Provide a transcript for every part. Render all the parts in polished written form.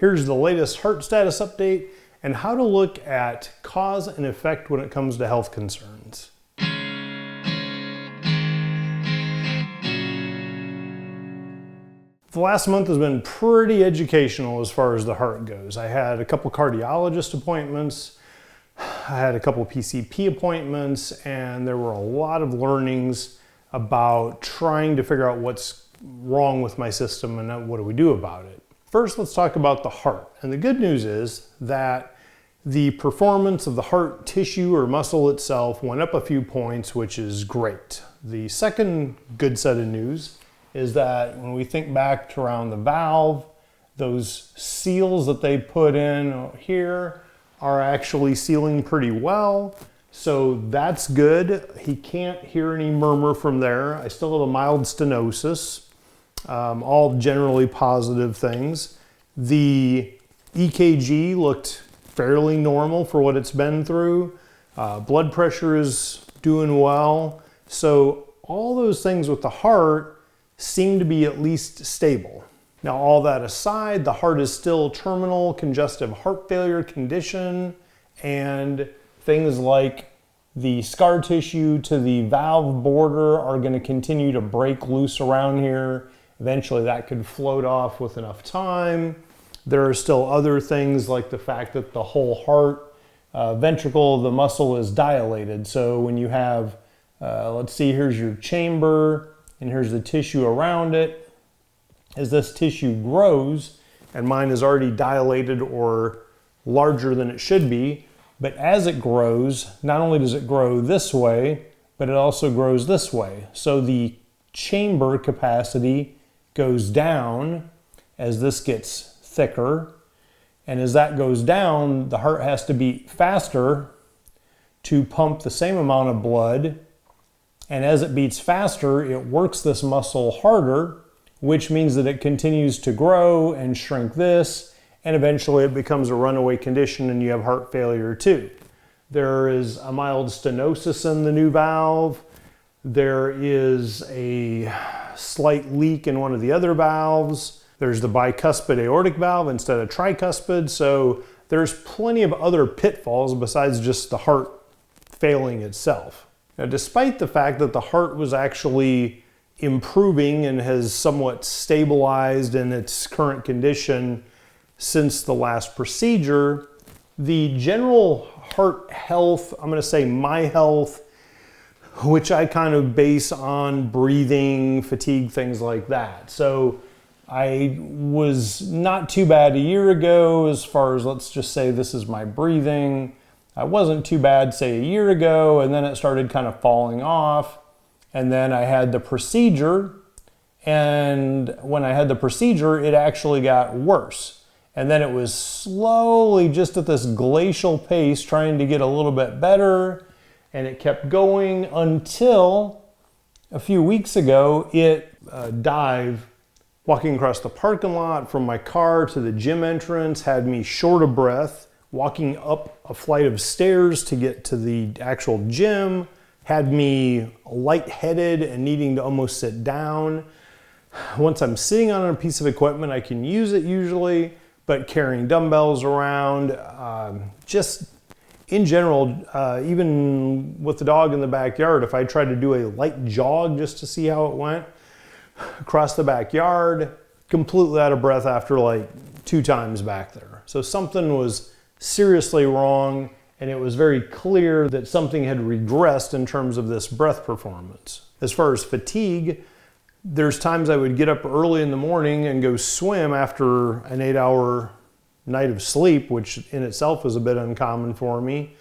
Here's the latest heart status update and how to look at cause and effect when it comes to health concerns. The last month has been pretty educational as far as the heart goes. I had a couple cardiologist appointments, I had a couple PCP appointments, and there were a lot of learnings about trying to figure out what's wrong with my system and what do we do about it. First, let's talk about the heart. And the good news is that the performance of the heart tissue or muscle itself went up a few points, which is great. The second good set of news is that when we think back to around the valve, those seals that they put in here are actually sealing pretty well. So that's good. He can't hear any murmur from there. I still have a mild stenosis, all generally positive things. The EKG looked fairly normal for what it's been through. Blood pressure is doing well. So all those things with the heart seem to be at least stable. Now, all that aside, the heart is still terminal congestive heart failure condition, and things like the scar tissue to the valve border are going to continue to break loose around here. Eventually that could float off with enough time. There are still other things like the fact that the whole heart ventricle of the muscle is dilated. So when you have, let's see, here's your chamber and here's the tissue around it. As this tissue grows, and mine is already dilated or larger than it should be, but as it grows, not only does it grow this way, but it also grows this way. So the chamber capacity goes down as this gets thicker, and as that goes down, the heart has to beat faster to pump the same amount of blood, and as it beats faster, it works this muscle harder, which means that it continues to grow and shrink this, and eventually it becomes a runaway condition and you have heart failure too. There is a mild stenosis in the new valve. There is a slight leak in one of the other valves. There's the bicuspid aortic valve instead of tricuspid. So there's plenty of other pitfalls besides just the heart failing itself. Now, despite the fact that the heart was actually improving and has somewhat stabilized in its current condition since the last procedure, the general heart health, I'm going to say my health, which I kind of base on breathing, fatigue, things like that. So I was not too bad a year ago as far as, let's just say this is my breathing. I wasn't too bad, say, a year ago, and then it started kind of falling off. And then I had the procedure, and when I had the procedure, it actually got worse. And then it was slowly just at this glacial pace trying to get a little bit better, and it kept going until a few weeks ago, dive walking across the parking lot from my car to the gym entrance had me short of breath. Walking up a flight of stairs to get to the actual gym had me lightheaded and needing to almost sit down. Once I'm sitting on a piece of equipment, I can use it usually, but carrying dumbbells around, just in general, even with the dog in the backyard, if I tried to do a light jog just to see how it went across the backyard, completely out of breath after like 2 times back there. So something was seriously wrong, and it was very clear that something had regressed in terms of this breath performance. As far as fatigue, there's times I would get up early in the morning and go swim after an 8-hour night of sleep, which in itself is a bit uncommon for me.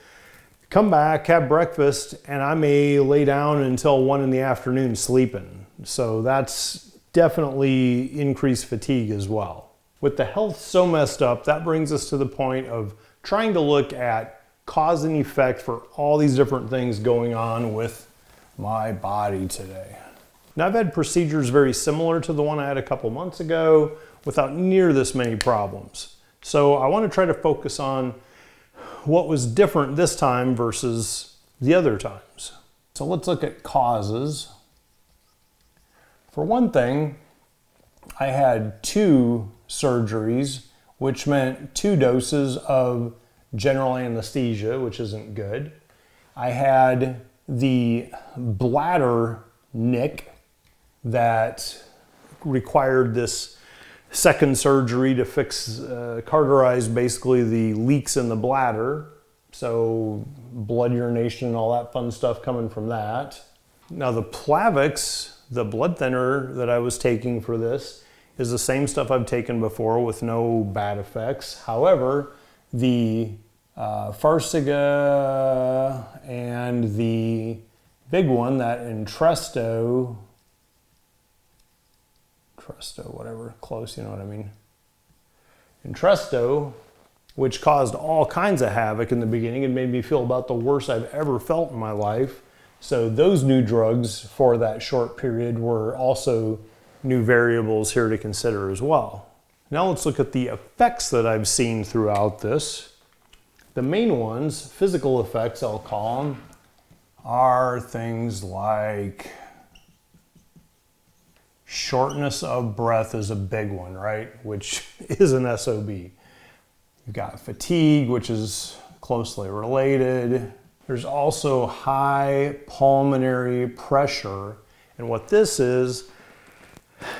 Come back, have breakfast, and I may lay down until 1 in the afternoon sleeping. So that's definitely increased fatigue as well. With the health so messed up, that brings us to the point of trying to look at cause and effect for all these different things going on with my body today. Now, I've had procedures very similar to the one I had a couple months ago without near this many problems. So I want to try to focus on what was different this time versus the other times. So let's look at causes. For one thing, I had 2 surgeries which meant 2 doses of general anesthesia, which isn't good. I had the bladder nick that required this second surgery to fix, cauterize basically the leaks in the bladder. So blood urination and all that fun stuff coming from that. Now the Plavix, the blood thinner that I was taking for this, is the same stuff I've taken before with no bad effects. However, the Farxiga and the big one, that Entresto, whatever, close, you know what I mean. Entresto, which caused all kinds of havoc in the beginning and made me feel about the worst I've ever felt in my life. So those new drugs for that short period were also new variables here to consider as well. Now let's look at the effects that I've seen throughout this. The main ones, physical effects I'll call them, are things like shortness of breath is a big one, right? Which is an SOB. You've got fatigue, which is closely related. There's also high pulmonary pressure. And what this is,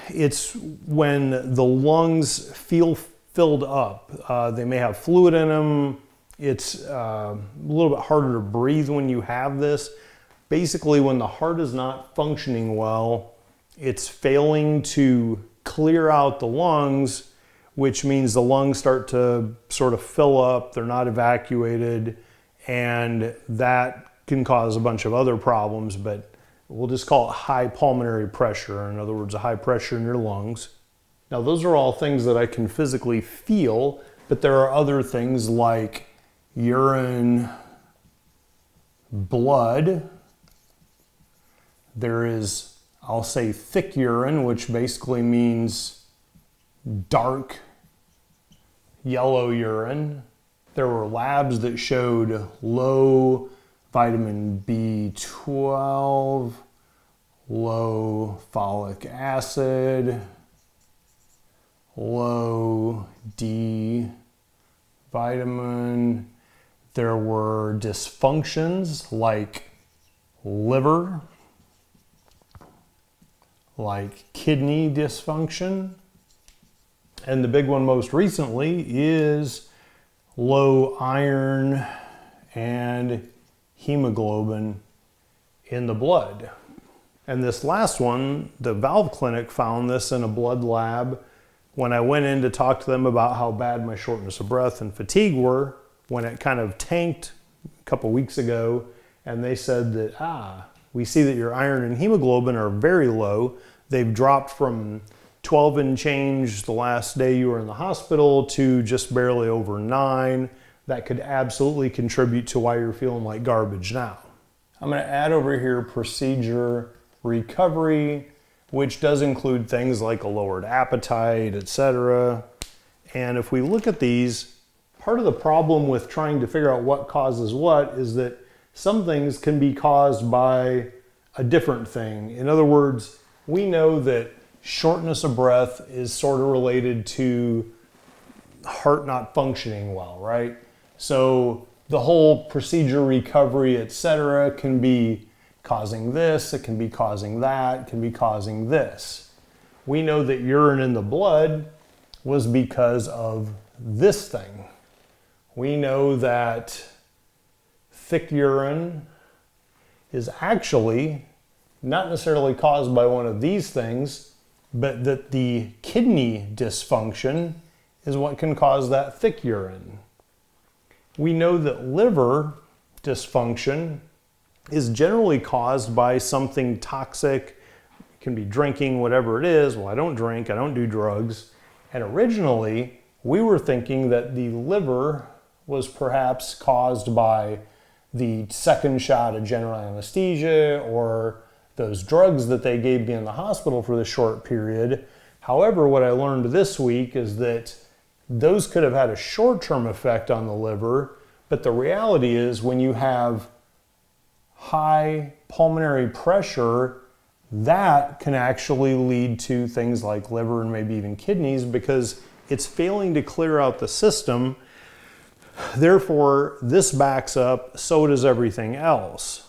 it's when the lungs feel filled up. They may have fluid in them. It's a little bit harder to breathe when you have this. Basically, when the heart is not functioning well, it's failing to clear out the lungs, which means the lungs start to sort of fill up, they're not evacuated, and that can cause a bunch of other problems, but we'll just call it high pulmonary pressure. In other words, a high pressure in your lungs. Now, those are all things that I can physically feel, but there are other things like urine, blood. There is, I'll say, thick urine, which basically means dark yellow urine. There were labs that showed low vitamin B12, low folic acid, low D vitamin. There were dysfunctions like liver, like kidney dysfunction. And the big one most recently is low iron and hemoglobin in the blood. And this last one, the valve clinic found this in a blood lab when I went in to talk to them about how bad my shortness of breath and fatigue were, when it kind of tanked a couple weeks ago, and they said that, we see that your iron and hemoglobin are very low. They've dropped from 12 and change the last day you were in the hospital to just barely over 9. That could absolutely contribute to why you're feeling like garbage now. I'm going to add over here procedure recovery, which does include things like a lowered appetite, etc. And if we look at these, part of the problem with trying to figure out what causes what is that some things can be caused by a different thing. In other words, we know that shortness of breath is sort of related to heart not functioning well, right? So the whole procedure recovery, etc., can be causing this, it can be causing that, it can be causing this. We know that urine in the blood was because of this thing. We know that thick urine is actually not necessarily caused by one of these things, but that the kidney dysfunction is what can cause that thick urine. We know that liver dysfunction is generally caused by something toxic. It can be drinking, whatever it is. Well, I don't drink, I don't do drugs. And originally, we were thinking that the liver was perhaps caused by the second shot of general anesthesia or those drugs that they gave me in the hospital for the short period. However, what I learned this week is that those could have had a short-term effect on the liver, but the reality is when you have high pulmonary pressure, that can actually lead to things like liver and maybe even kidneys, because it's failing to clear out the system. Therefore, this backs up, so does everything else.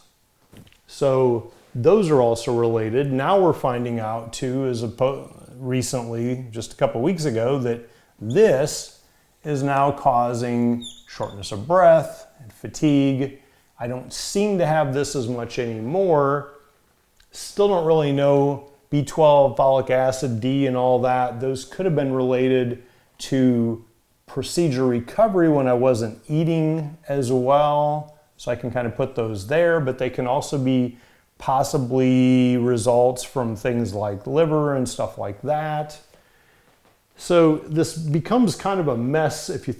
So those are also related. Now we're finding out too, recently, just a couple weeks ago, that this is now causing shortness of breath and fatigue. I don't seem to have this as much anymore. Still don't really know B12, folic acid, D, and all that. Those could have been related to procedure recovery when I wasn't eating as well. So I can kind of put those there, but they can also be possibly results from things like liver and stuff like that. So this becomes kind of a mess if you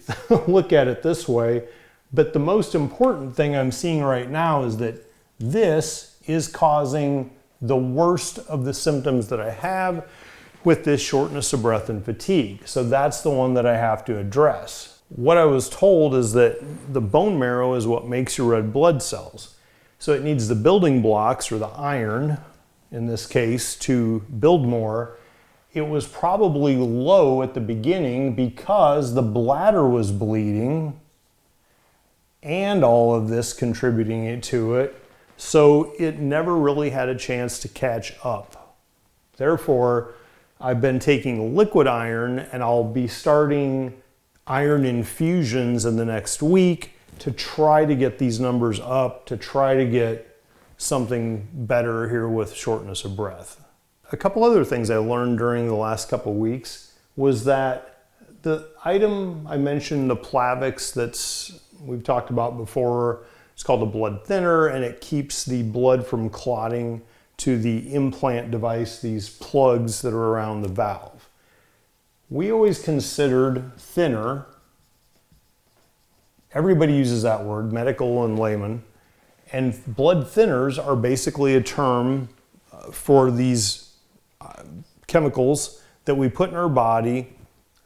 look at it this way. But the most important thing I'm seeing right now is that this is causing the worst of the symptoms that I have with this shortness of breath and fatigue. So that's the one that I have to address. What I was told is that the bone marrow is what makes your red blood cells. So it needs the building blocks, or the iron in this case, to build more. It was probably low at the beginning because the bladder was bleeding and all of this contributing to it. So it never really had a chance to catch up. Therefore, I've been taking liquid iron, and I'll be starting iron infusions in the next week to try to get these numbers up, to try to get something better here with shortness of breath. A couple other things I learned during the last couple weeks was that the item I mentioned, the Plavix, we've talked about before, it's called a blood thinner, and it keeps the blood from clotting to the implant device, these plugs that are around the valve. We always considered thinner, everybody uses that word, medical and layman, and blood thinners are basically a term for these chemicals that we put in our body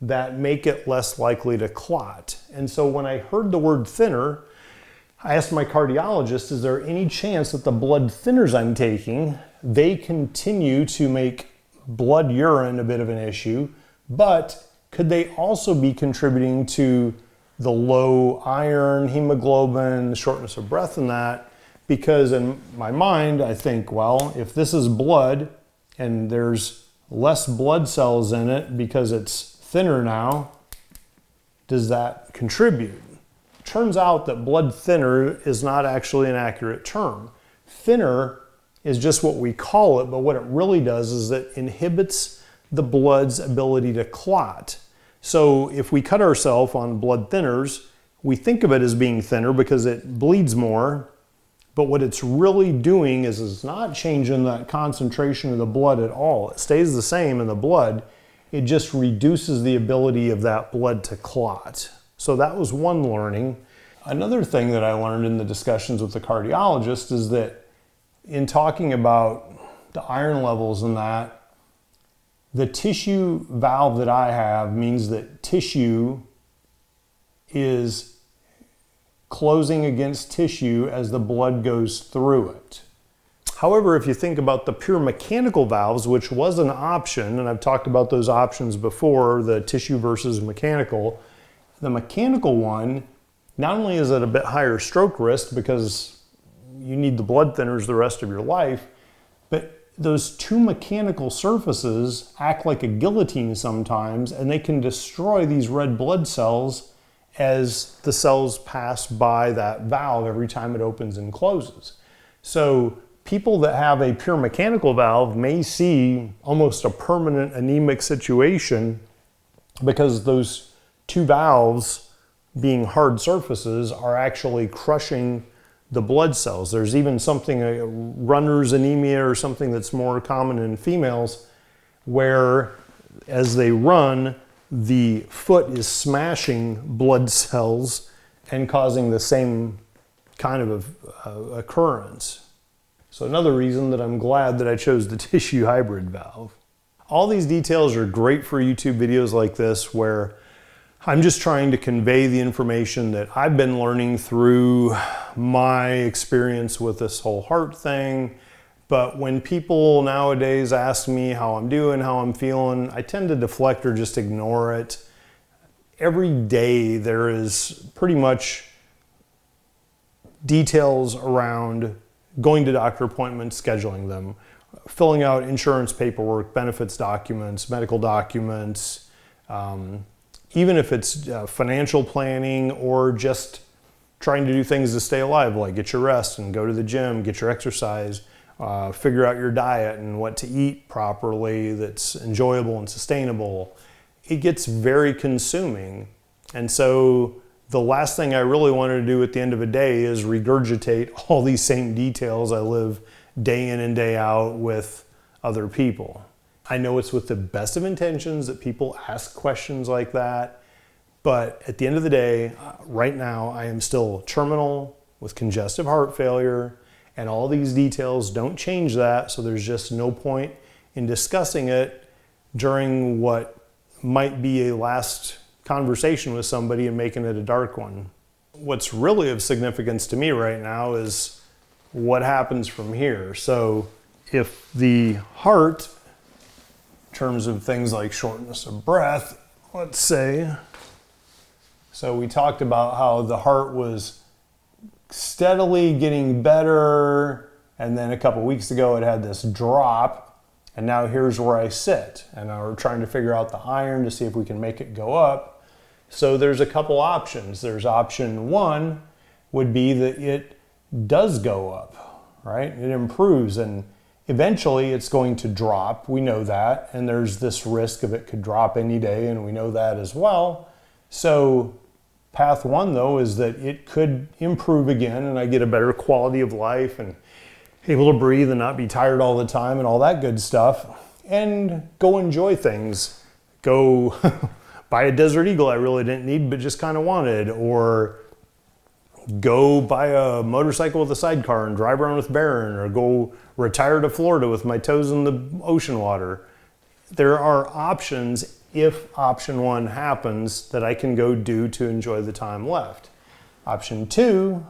that make it less likely to clot. And so when I heard the word thinner, I asked my cardiologist, is there any chance that the blood thinners I'm taking, they continue to make blood urine a bit of an issue, but could they also be contributing to the low iron, hemoglobin, shortness of breath and that? Because in my mind, I think, well, if this is blood and there's less blood cells in it because it's thinner now, does that contribute? Turns out that blood thinner is not actually an accurate term. Thinner is just what we call it, but what it really does is it inhibits the blood's ability to clot. So if we cut ourselves on blood thinners, we think of it as being thinner because it bleeds more, but what it's really doing is it's not changing that concentration of the blood at all. It stays the same in the blood. It just reduces the ability of that blood to clot. So that was one learning. Another thing that I learned in the discussions with the cardiologist is that in talking about the iron levels and that, the tissue valve that I have means that tissue is closing against tissue as the blood goes through it. However, if you think about the pure mechanical valves, which was an option, and I've talked about those options before, the tissue versus mechanical, the mechanical one, not only is it a bit higher stroke risk because you need the blood thinners the rest of your life, but those two mechanical surfaces act like a guillotine sometimes, and they can destroy these red blood cells as the cells pass by that valve every time it opens and closes. So people that have a pure mechanical valve may see almost a permanent anemic situation because those two valves, being hard surfaces, are actually crushing the blood cells. There's even something, runner's anemia or something that's more common in females, where as they run, the foot is smashing blood cells and causing the same kind of occurrence. So another reason that I'm glad that I chose the tissue hybrid valve. All these details are great for YouTube videos like this, where I'm just trying to convey the information that I've been learning through my experience with this whole heart thing. But when people nowadays ask me how I'm doing, how I'm feeling, I tend to deflect or just ignore it. every day there is pretty much details around going to doctor appointments, scheduling them, filling out insurance paperwork, benefits documents, medical documents, even if it's financial planning or just trying to do things to stay alive, like get your rest and go to the gym, get your exercise, figure out your diet and what to eat properly that's enjoyable and sustainable. It gets very consuming. And so the last thing I really wanted to do at the end of a day is regurgitate all these same details I live day in and day out with other people. I know it's with the best of intentions that people ask questions like that, but at the end of the day, right now, I am still terminal with congestive heart failure, and all these details don't change that, so there's just no point in discussing it during what might be a last conversation with somebody and making it a dark one. What's really of significance to me right now is what happens from here. So if the heart, in terms of things like shortness of breath, let's say, so we talked about how the heart was steadily getting better, and then a couple weeks ago it had this drop, and now here's where I sit. And now we're trying to figure out the iron to see if we can make it go up. So there's a couple options. There's option one would be that it does go up, right? It improves, and eventually it's going to drop. We know that, and there's this risk of it could drop any day, and we know that as well. So path one, though, is that it could improve again, and I get a better quality of life and able to breathe and not be tired all the time and all that good stuff, and go enjoy things. Go buy a Desert Eagle I really didn't need but just kind of wanted, or go buy a motorcycle with a sidecar and drive around with Baron, or go retire to Florida with my toes in the ocean water. There are options if option one happens that I can go do to enjoy the time left. Option two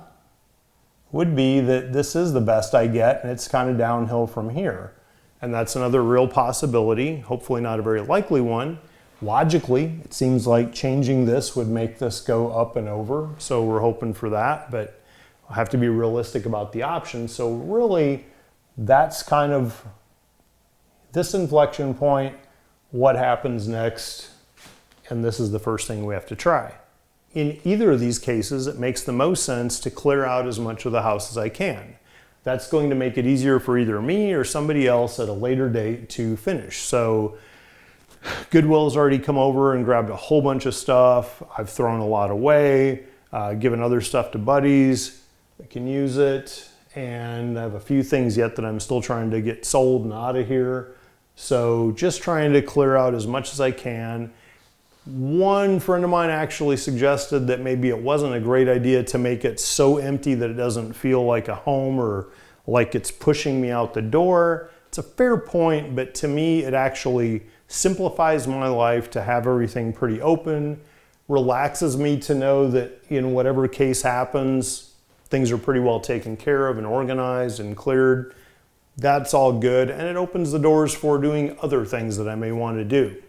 would be that this is the best I get and it's kind of downhill from here. And that's another real possibility, hopefully not a very likely one. Logically, it seems like changing this would make this go up and over, so we're hoping for that, but I'll have to be realistic about the options. So really, that's kind of this inflection point, what happens next, and this is the first thing we have to try. In either of these cases, it makes the most sense to clear out as much of the house as I can. That's going to make it easier for either me or somebody else at a later date to finish. So Goodwill's already come over and grabbed a whole bunch of stuff. I've thrown a lot away, given other stuff to buddies that can use it, and I have a few things yet that I'm still trying to get sold and out of here. So just trying to clear out as much as I can. One friend of mine actually suggested that maybe it wasn't a great idea to make it so empty that it doesn't feel like a home or like it's pushing me out the door. It's a fair point, but to me it actually simplifies my life to have everything pretty open, relaxes me to know that in whatever case happens, things are pretty well taken care of and organized and cleared. That's all good, and it opens the doors for doing other things that I may want to do.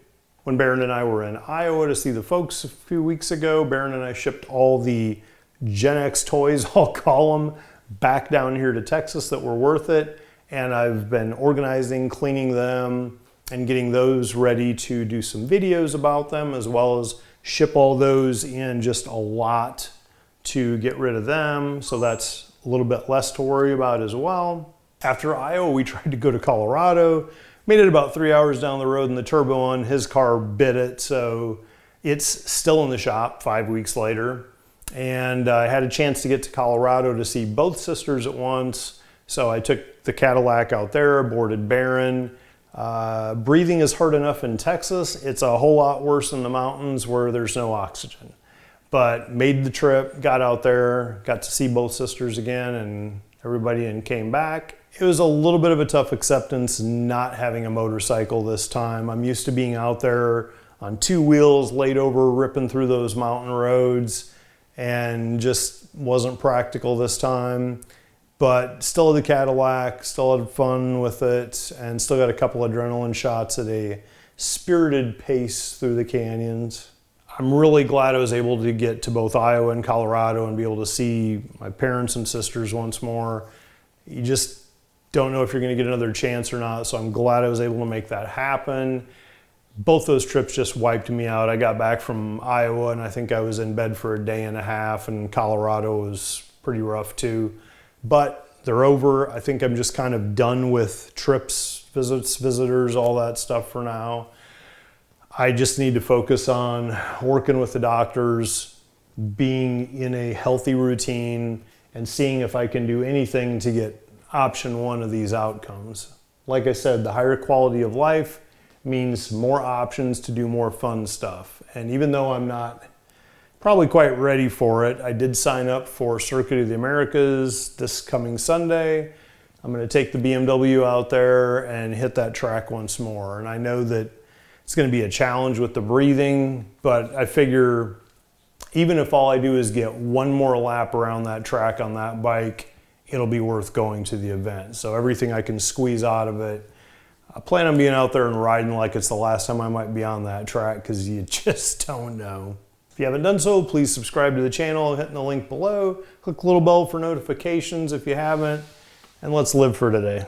When Baron and I were in Iowa to see the folks a few weeks ago, Baron and I shipped all the Gen X toys, I'll call them, back down here to Texas that were worth it, and I've been organizing, cleaning them, and getting those ready to do some videos about them, as well as ship all those in just a lot to get rid of them. So that's a little bit less to worry about as well. After Iowa, we tried to go to Colorado, made it about 3 hours down the road, and the turbo on his car bit it. So it's still in the shop 5 weeks later. And I had a chance to get to Colorado to see both sisters at once. So I took the Cadillac out there, boarded Baron. Breathing is hard enough in Texas. It's a whole lot worse in the mountains where there's no oxygen. But made the trip, got out there, got to see both sisters again and everybody, and came back. It was a little bit of a tough acceptance not having a motorcycle this time. I'm used to being out there on two wheels, laid over, ripping through those mountain roads, and just wasn't practical this time. But still had the Cadillac, still had fun with it, and still got a couple adrenaline shots at a spirited pace through the canyons. I'm really glad I was able to get to both Iowa and Colorado and be able to see my parents and sisters once more. You just don't know if you're going to get another chance or not, so I'm glad I was able to make that happen. Both those trips just wiped me out. I got back from Iowa and I think I was in bed for a day and a half, and Colorado was pretty rough too. But they're over. I think I'm just kind of done with trips, visits, visitors, all that stuff for now. I just need to focus on working with the doctors, being in a healthy routine, and seeing if I can do anything to get option one of these outcomes. Like I said, the higher quality of life means more options to do more fun stuff. And even though I'm not probably quite ready for it, I did sign up for Circuit of the Americas this coming Sunday. I'm going to take the BMW out there and hit that track once more. And I know that it's going to be a challenge with the breathing, but I figure even if all I do is get one more lap around that track on that bike, it'll be worth going to the event. So everything I can squeeze out of it. I plan on being out there and riding like it's the last time I might be on that track, because you just don't know. If you haven't done so, please subscribe to the channel, hitting the link below. Click the little bell for notifications if you haven't, and let's live for today.